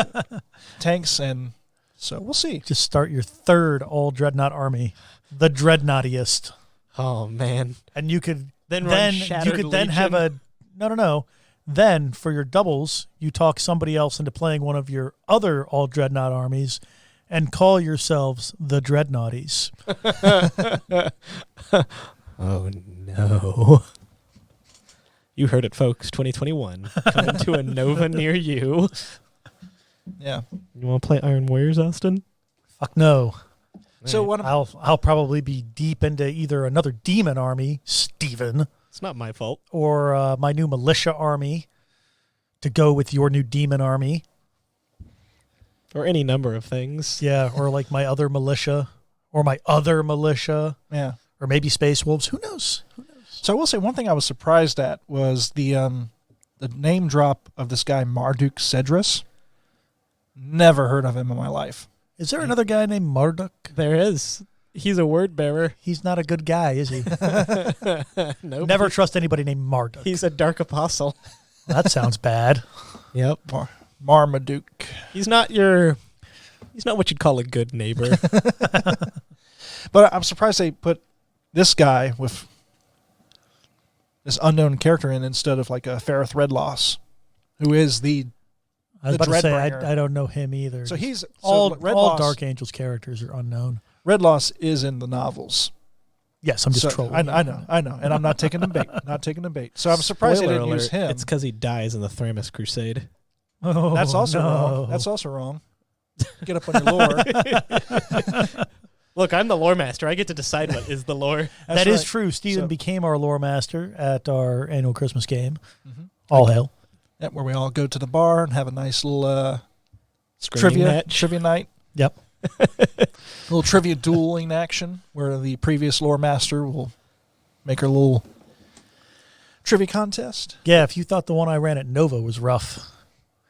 tanks, and so we'll see. just start your third all dreadnought army, the dreadnoughtiest, Oh man. and you could Then run then you Shattered could then have Legion. a no. Then for your doubles, you talk somebody else into playing one of your other all dreadnought armies, and call yourselves the Dreadnoughties. Oh no. You heard it, folks. 2021 coming to a Nova near you. Yeah. You want to play Iron Warriors, Austin? Fuck no. So what? I'll probably be deep into either another demon army, Steven, It's not my fault. or my new militia army to go with your new demon army. Or any number of things. Yeah, or like my other militia, or my other militia, Yeah. or maybe Space Wolves. Who knows? So I will say one thing I was surprised at was the name drop of this guy Marduk Cedrus. Never heard of him in my life. Is there another guy named Marduk? There is. He's a word bearer. He's not a good guy, is he? Nope. Never trust anybody named Marduk. He's a dark apostle. That sounds bad. Yep. Marmaduke. He's not what you'd call a good neighbor. But I'm surprised they put this guy with this unknown character in instead of like a Ferrith Redloss, who is the. I was The about to say, Dreadbringer. I don't know him either. So he's all Redloss. Dark Angels characters are unknown. Redloss is in the novels. Yes, I'm just So, trolling. I know, and I'm not taking the bait. Not taking the bait. So I'm surprised Spoiler they didn't use alert, him. It's because he dies in the Thramas Crusade. Oh, That's also no. wrong. That's also wrong. Get up on your lore. Look, I'm the lore master. I get to decide what is the lore. That is right. true. Steven So- became our lore master at our annual Christmas game. Mhm. All hail. Yep, where we all go to the bar and have a nice little Screaming match. trivia night. Yep. Little trivia dueling action where the previous lore master will make her little trivia contest. Yeah, if you thought the one I ran at Nova was rough,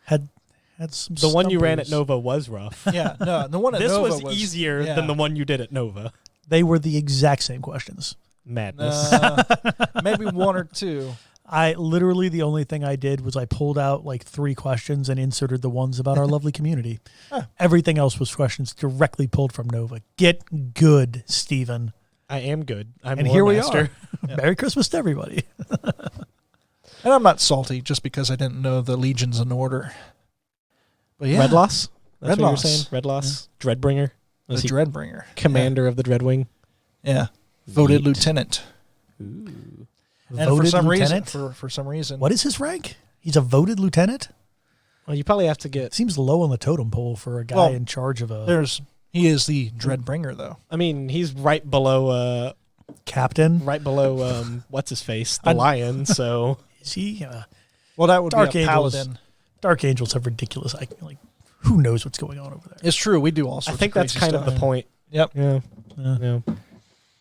had some The one you ran at stumpers. Nova was rough. Yeah, no, the one at This Nova was easier yeah. than the one you did at Nova. They were the exact same questions. Madness. Maybe one or two. I literally, the only thing I did was I pulled out like 3 questions and inserted the ones about our lovely community. Huh. Everything else was questions directly pulled from Nova. Get good, Steven. I am good. I'm And lore here we master. Yeah. Merry Christmas to everybody. And I'm not salty just because I didn't know the legions in order. But yeah, Red Loss? That's what you're Loss. saying? Red Loss? Dreadbringer? the Was he Dreadbringer. commander of the Dreadwing? Yeah. Voted Neat. lieutenant. Ooh. And for Voted some lieutenant? reason, for some reason, What is his rank? He's a voted lieutenant? Well, you probably have to get... Seems low on the totem pole for a guy Well, in charge of a he is the Dreadbringer though. I mean, he's right below... captain. what's his face? The I- lion, so... Is he? Well, that would Dark be a Angels. paladin. Dark Angels have ridiculous. Who knows what's going on over there? It's true. We do all I sorts. think of that's crazy kind stuff. of the point. Yep. Yeah. Yeah. Yeah.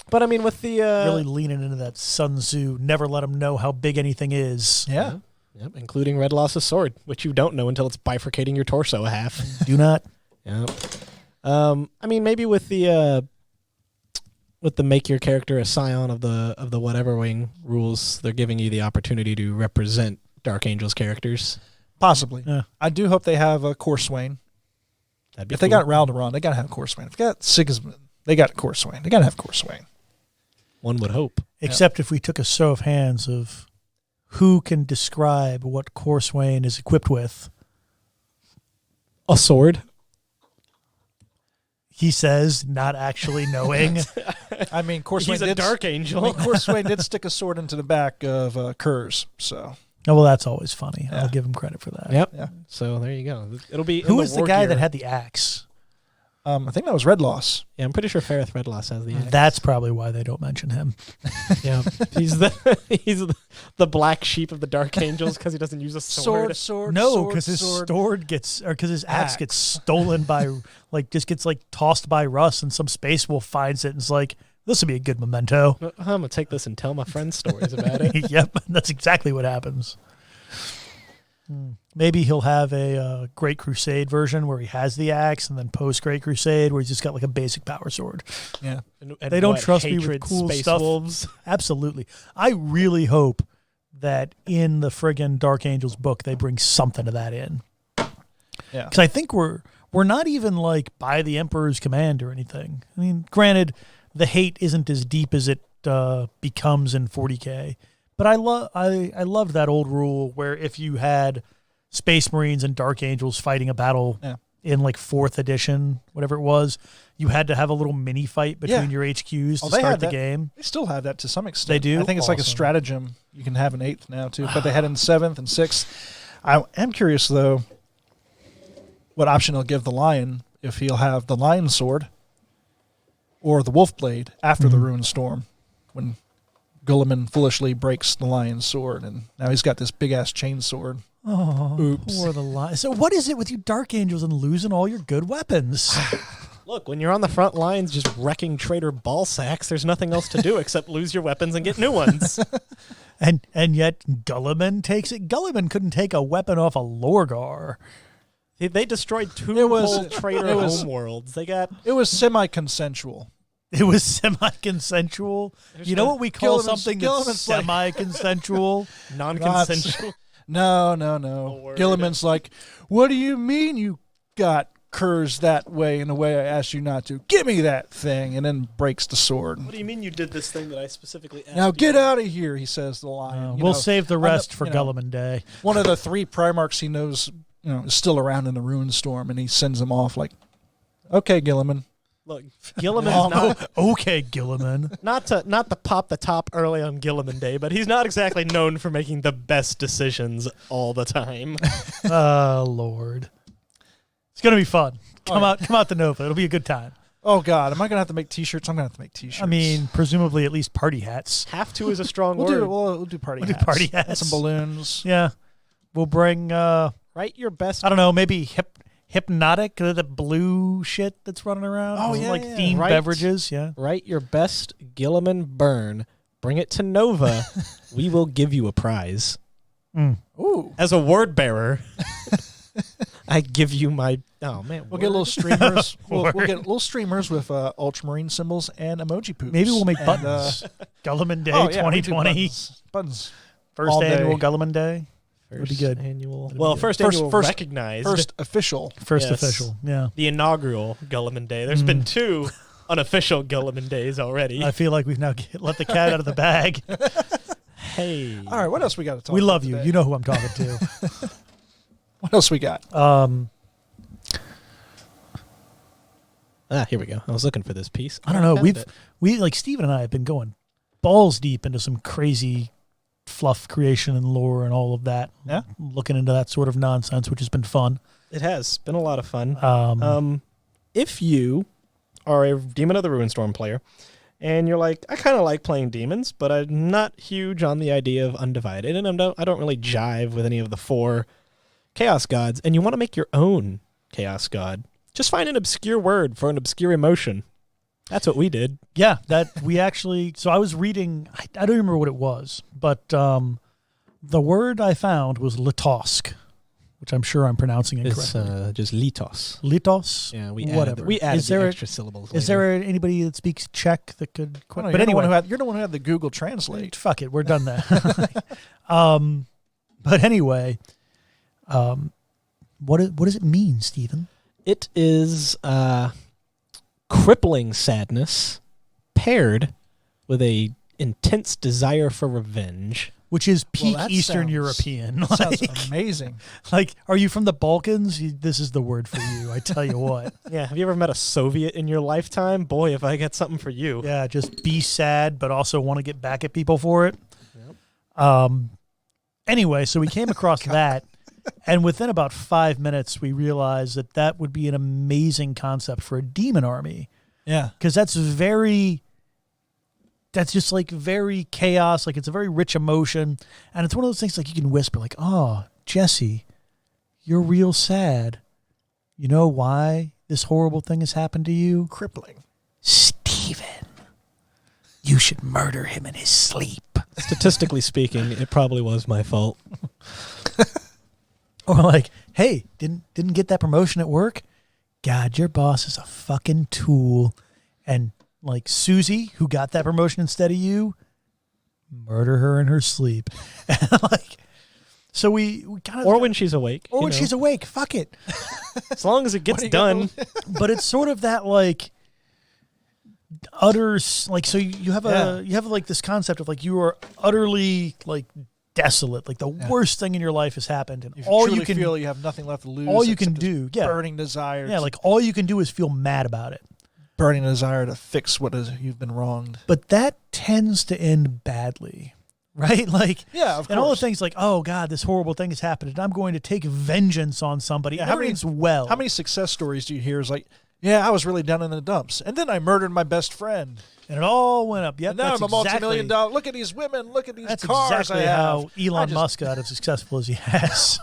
But I mean, with the... Really leaning into that Sun Tzu. Never let them know how big anything is. Yeah. Yep, including Red Loss's sword, which you don't know until it's bifurcating your torso a half. Do not. Yep. I mean, maybe with the make your character a scion of the whatever wing rules, they're giving you the opportunity to represent Dark Angels characters. Possibly. Yeah. I do hope they have a Corswain. That'd be If they cool. got Ralderon, they got to have Corswain. If they got Sigismund, they got Corswain. They got to have Corswain. One would hope. Except if we took a show of hands of who can describe what Corswain is equipped with. A sword. He says, not actually knowing. I mean, Corswain He's a did. Dark I Angel. mean, Corswain did stick a sword into the back of Kurz. So Oh, well, that's always funny. Yeah. I'll give him credit for that. Yep. Yeah. So there you go. It'll be. Who in was the war guy gear. that had the axe? I think that was Red Loss. Yeah, I'm pretty sure Ferrith Redloss has the axe. That's probably why they don't mention him. Yeah, he's the black sheep of the Dark Angels because he doesn't use a sword. No, because his sword gets, or because his axe gets stolen by, just gets tossed by Russ, and some space wolf finds it and is like, this would be a good memento. I'm gonna take this and tell my friends stories about it. Yep, that's exactly what happens. Maybe he'll have a Great Crusade version where he has the axe, and then post Great Crusade where he's just got a basic power sword. Yeah. And they don't trust me with hatred, cool space stuff. Wolves. Absolutely. I really hope that in the friggin' Dark Angels book they bring something of that in. Yeah. Because I think we're not even by the Emperor's command or anything. I mean, granted, the hate isn't as deep as it becomes in 40K. But I loved that old rule where if you had Space Marines and Dark Angels fighting a battle in 4th edition, whatever it was, you had to have a little mini fight between your HQs to start the game. They still have that to some extent. They do? I think it's like a stratagem. You can have an 8th now too, but they had it in 7th and 6th. I am curious though what option he'll give the Lion, if he'll have the Lion Sword or the Wolf Blade after the Ruined Storm, when Gulliman foolishly breaks the Lion's sword, and now he's got this big-ass chain sword. Oh, oops. Poor the Lion. So what is it with you Dark Angels and losing all your good weapons? Look, when you're on the front lines just wrecking traitor ball sacks, there's nothing else to do except lose your weapons and get new ones. and yet Gulliman takes it. Gulliman couldn't take a weapon off a Lorgar. They destroyed two whole traitor homeworlds. It was semi-consensual. It was semi-consensual. You know what we call something that's semi-consensual? Non-consensual. No. Gilliman's like, what do you mean you got curs that way in a way I asked you not to? Give me that thing, and then breaks the sword. What do you mean you did this thing that I specifically asked Now you get out of here, he says to the Lion. We'll save the rest for Gulliman Day. One of the 3 Primarchs he knows is still around in the Ruined Storm, and he sends them off like, okay, Gilliman. Look, Gilliman's not okay, Gilliman. not to pop the top early on Gilliman Day, but he's not exactly known for making the best decisions all the time. Oh Lord, it's gonna be fun. Come out to Nova. It'll be a good time. Oh God, am I gonna have to make T-shirts? I'm gonna have to make T-shirts. I mean, presumably at least party hats. Have to is a strong word. We'll do party hats. Do party hats. And some balloons. Yeah, we'll bring. Write your best. I don't know. Maybe Hypnotic, the blue shit that's running around. Oh, yeah, themed Right. beverages. Yeah. Write your best Gilliman burn. Bring it to Nova. We will give you a prize. Ooh. As a word bearer, I give you my. Oh man, We'll get little streamers. we'll get little streamers with Ultramarine symbols and emoji poops. Maybe we'll make And, buttons. Gulliman Day oh, yeah, we do 2020. buttons. First all annual day. Gulliman Day. Would be good. Annual. That'd Well, be good. first annual recognized. First official. First Yes. official. Yeah. The inaugural Gulliman Day. There's been 2 unofficial Gulliman Days already. I feel like we've now let the cat out of the bag. Hey. All right, what else we got to talk We about love you. today? You know who I'm talking to. What else we got? Here we go. I was looking for this piece. I don't know. Found it. Steven and I have been going balls deep into some crazy fluff creation and lore and all of that. Yeah. Looking into that sort of nonsense, which has been fun. It has been a lot of fun. If you are a Demon of the Ruinstorm player and you're like, I kind of like playing demons, but I'm not huge on the idea of Undivided, and I don't really jive with any of the 4 Chaos Gods, and you want to make your own Chaos God, just find an obscure word for an obscure emotion. That's what we did. Yeah, that we actually. So I was reading. I don't remember what it was, but the word I found was litosk, which I'm sure I'm pronouncing incorrectly. It's just litos. Litos. Yeah, we whatever. added Is there the extra syllables. Is there anybody that speaks Czech that could? Well, no, but anyway, you're the one who had the Google Translate. fuck it, we're done that. But anyway, what does it mean, Stephen? It is crippling sadness paired with a intense desire for revenge. Which is Well, peak that Eastern sounds- European. That sounds amazing. Like, are you from the Balkans? This is the word for you. I tell you what. Yeah, have you ever met a Soviet in your lifetime? Boy, if I got something for you. Yeah, just be sad, but also want to get back at people for it. Yep. Anyway, so we came across that, And within about 5 minutes, we realized that that would be an amazing concept for a demon army. Yeah. Because that's just like very chaos. Like it's a very rich emotion. And it's one of those things like you can whisper like, oh, Jesse, you're real sad. You know why this horrible thing has happened to you? Crippling. Steven, you should murder him in his sleep. Statistically speaking, it probably was my fault. Or like, hey, didn't get that promotion at work? God, your boss is a fucking tool. And like Susie, who got that promotion instead of you, murder her in her sleep. And like, so we kind of, Or when she's awake. or when she's awake, fuck it. As long as it gets done. But it's sort of that like utter, like, so you have you have like this concept of like you are utterly like desolate, like the worst thing in your life has happened, and You all truly you can feel you have nothing left to lose. all you can except this do, burning desire. yeah, like all you can do is feel mad about it. burning desire to fix what is you've been wronged. But that tends to end badly, right? Like, Yeah, of and all the course. things like, oh God, this horrible thing has happened, and I'm going to take vengeance on somebody. Yeah, How many well? How many success stories do you hear? Is like, yeah, I was really down in the dumps, and then I murdered my best friend. And it all went up. Yep, And now that's I'm a exactly, multi-million-dollar. Look at these women. Look at these That's cars exactly I have. how Elon I just- Musk got as successful as he has.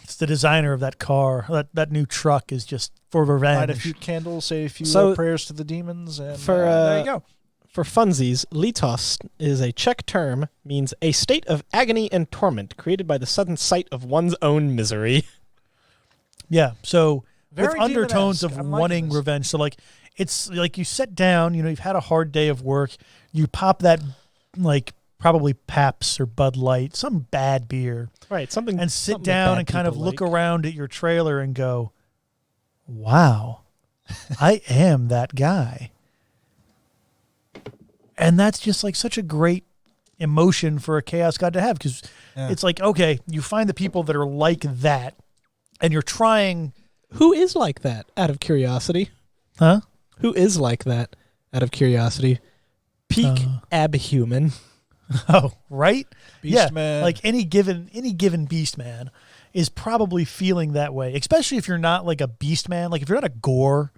It's the designer of that car. That new truck is just for revenge. Light a few candles, say a few So, prayers to the demons, and for, there you go. For funsies, litos is a Czech term, means a state of agony and torment created by the sudden sight of one's own misery. Yeah, so Very with undertones demon-esque. of I'm liking wanting this. revenge. So like it's like you sit down, you've had a hard day of work, you pop that like probably Pabst or Bud Light, some bad beer, Right, something. and sit something down bad and kind of people look like. around at your trailer and go, wow, I am that guy. And that's just like such a great emotion for a chaos god to have, because Yeah. it's like, okay, you find the people that are like that, and you're trying, Who is like that, out of curiosity? huh? Who is like that, out of curiosity? Peak abhuman. Oh, right? Beast man. Like any given beast man is probably feeling that way, especially if you're not like a beast man, like if you're not a gore,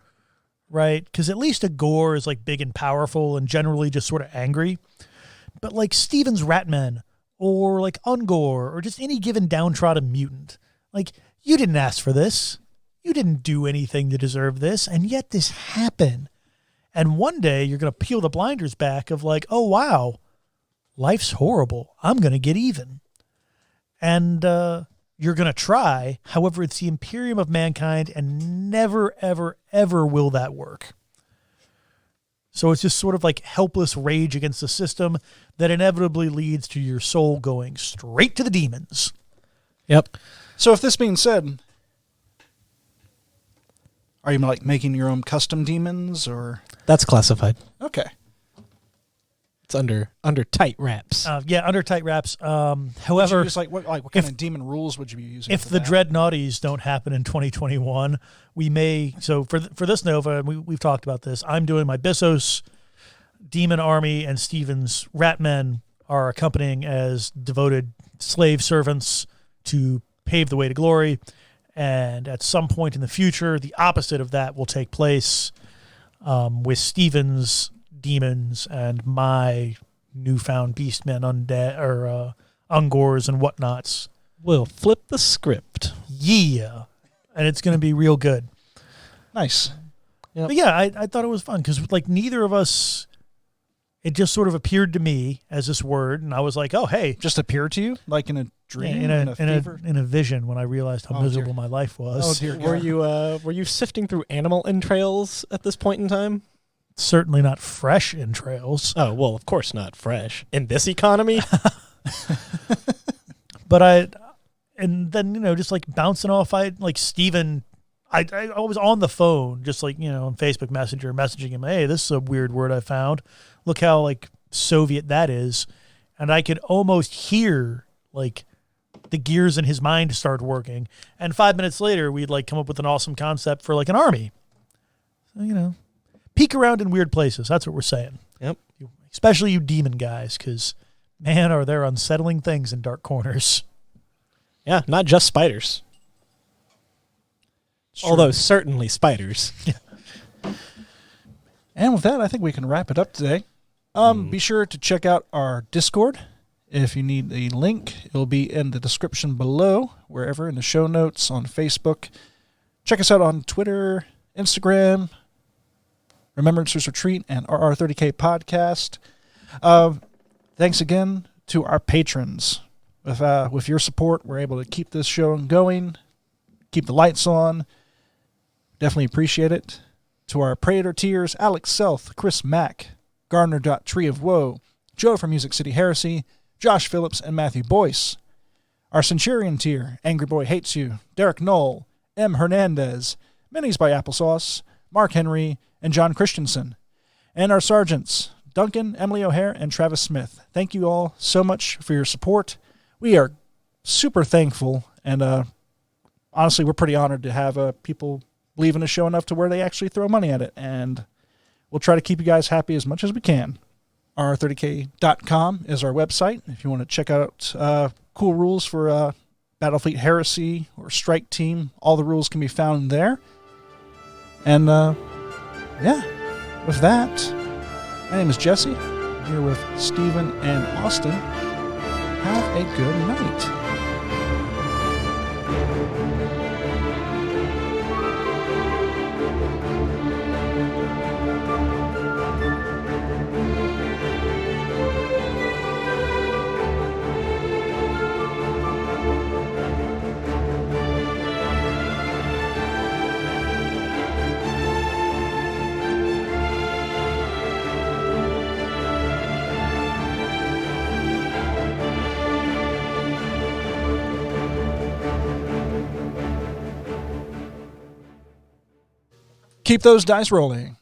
right? Because at least a gore is like big and powerful and generally just sort of angry. But like Steven's Ratman or like Ungor or just any given downtrodden mutant, like you didn't ask for this. You didn't do anything to deserve this, and yet this happened. And one day you're going to peel the blinders back of like, oh, wow, life's horrible. I'm going to get even. And you're going to try. However, it's the Imperium of mankind, and never, ever, ever will that work. So it's just sort of like helpless rage against the system that inevitably leads to your soul going straight to the demons. Yep. So if this being said, are you like making your own custom demons, or That's classified. okay? It's under tight wraps. Yeah, under tight wraps. However, However, just like what kind of demon rules would you be using? if for the that? Dreadnoughties don't happen in 2021, we may. So for this Nova, we've talked about this. I'm doing my Bissos demon army, and Steven's Ratmen are accompanying as devoted slave servants to pave the way to glory. And at some point in the future, the opposite of that will take place with Steven's demons and my newfound beastmen, undead or ungors and whatnots. We'll flip the script. Yeah, and it's going to be real good. Nice. Yep. But yeah, I thought it was fun because like neither of us, it just sort of appeared to me as this word, and I was like, oh hey, Just appear to you like in a dream, in in a fever. a vision when I realized how Oh, miserable dear. my life was. Oh dear God. Were you sifting through animal entrails at this point in time? Certainly not fresh entrails, Oh, well, of course not fresh. In this economy? but and then just like bouncing off, like Steven, I was on the phone, just like, on Facebook Messenger, messaging him, hey, this is a weird word I found. Look how like Soviet that is. And I could almost hear like the gears in his mind start working. And 5 minutes later, we'd like come up with an awesome concept for like an army. So, peek around in weird places. That's what we're saying. Yep. Especially you demon guys, because man, are there unsettling things in dark corners. Yeah, not just spiders. Sure. Although certainly spiders. And with that, I think we can wrap it up today. Be sure to check out our Discord. If you need a link, it'll be in the description below, wherever, in the show notes, on Facebook. Check us out on Twitter, Instagram, Remembrancers Retreat, and RR30K Podcast. Thanks again to our patrons. With your support, we're able to keep this show going, keep the lights on. Definitely appreciate it. To our Praetor tiers, Alex Selth, Chris Mack, Gardner.Tree of Woe, Joe from Music City Heresy, Josh Phillips, and Matthew Boyce. Our Centurion tier, Angry Boy Hates You, Derek Knoll, M. Hernandez, Minis by Applesauce, Mark Henry, and John Christensen. And our Sergeants, Duncan, Emily O'Hare, and Travis Smith. Thank you all so much for your support. We are super thankful, and honestly, we're pretty honored to have people believe in the show enough to where they actually throw money at it, and we'll try to keep you guys happy as much as we can. R30K.com is our website. If you want to check out cool rules for Battlefleet Heresy or Strike Team, all the rules can be found there. And yeah, with that, my name is Jesse. I'm here with Steven and Austin. Have a good night. Keep those dice rolling.